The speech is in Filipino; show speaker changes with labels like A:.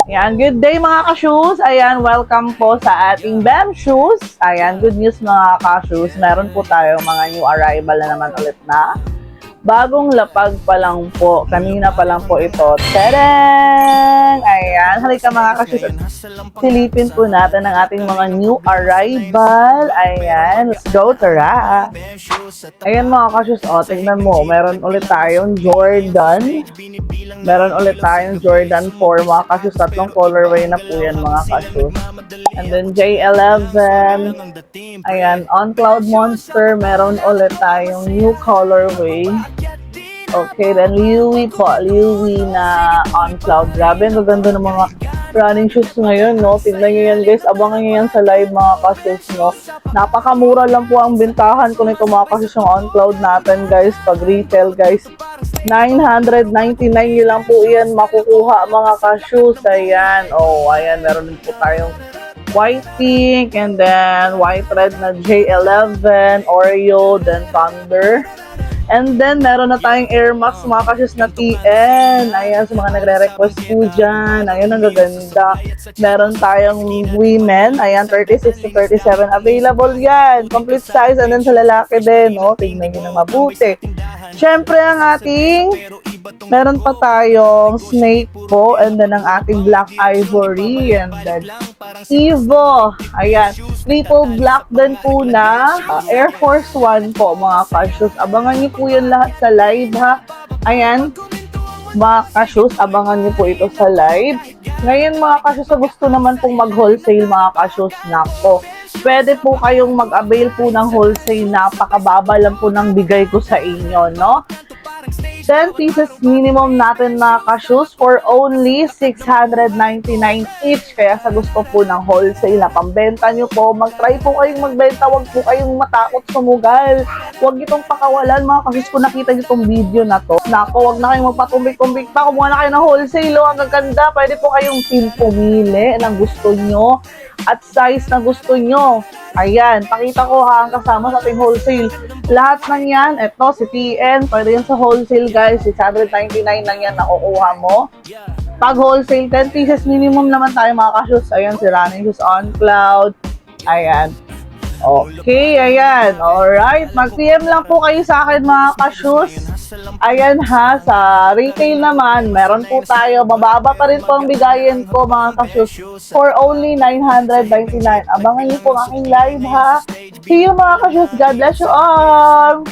A: Ayan, good day mga ka-shoes. Ayan, welcome po sa ating BEM Shoes. Ayan, good news mga ka-shoes. Meron po tayo mga new arrival na naman ulit na. Bagong lapag pa lang po. Kanina pa lang po ito. Tadang! Ayan, halika mga ka-shoes. Silipin po natin ang ating mga new arrival. Ayan, let's go, tara! Ayan mga ka-shoes, o, tingnan mo. Meron ulit tayong Jordan. Meron ulit tayong Jordan 4 mga ka-shoes. Tatlong colorway na po yan mga ka-shoes. And then J11. Ayan, On Cloud Monster. Meron ulit tayong new colorway. Okay, then Liwi po. Liwi na On Cloud. Grabe, ang ganda ng mga running shoes ngayon, no? Tignan nyo yan, guys. Abangan nyo yan sa live, mga ka-shoes, no? Napakamura lang po ang bintahan ko nito, mga ka-shoes, yung On Cloud natin, guys. Pag retail, guys. 999 nyo lang po yan makukuha, mga ka-shoes. Ayan. Oh, ayan. Meron din po tayong white pink, and then white red na J11, Oreo, then Thunder. And then, meron na tayong Air Max mga ka-shoes na TN. Ayan, sa mga nagre-request po dyan. Ayan, ang gaganda. Meron tayong women. Ayan, 36 to 37. Available yan. Complete size. And then, sa lalaki din. No? Tignan nyo na mabuti. Siyempre, ang ating meron pa tayong Snake po. And then, ang ating Black Ivory. And then, Evo. Ayan. Triple black din po na Air Force One po, mga ka-shoes. Abangan niyo po yan lahat sa live, ha. Ayan, mga ka-shoes, abangan niyo po ito sa live. Ngayon, mga ka-shoes, gusto naman pong mag-wholesale, mga ka-shoes, nako. Pwede po kayong mag-avail po ng wholesale. Napakababa lang po ng bigay ko sa inyo, no? 10 pieces minimum natin na ka-shoes for only 699 each. Kaya sa gusto po ng wholesale na pambenta nyo po, mag-try po kayong magbenta. Huwag po kayong matakot sumugal. Huwag itong pakawalan, mga ka-shoes. Kung nakita nyo itong video na to, nako, huwag na kayong magpatumbik-tumbik pa. Kumuha na kayo ng wholesale. Ang gaganda. Pwede po kayong pumili ng gusto nyo at size na gusto nyo. Ayan, pakita ko ha, ang kasama sa ating wholesale. Lahat ng yan, eto si TN, pwede yan sa wholesale guys, 699 lang yan nakukuha mo. Pag wholesale, 10 pieces minimum naman tayo mga ka-shoes. Ayan, si Running Shoes On Cloud. Ayan. Okay, ayan. Alright, mag-PM lang po kayo sa akin mga ka-shoes. Ayan ha, sa retail naman, meron po tayo. Mababa pa rin po ang bigayin ko mga ka-shoes for only 999. Abangan niyo po ang aking live ha. See you mga ka-shoes. God bless you all.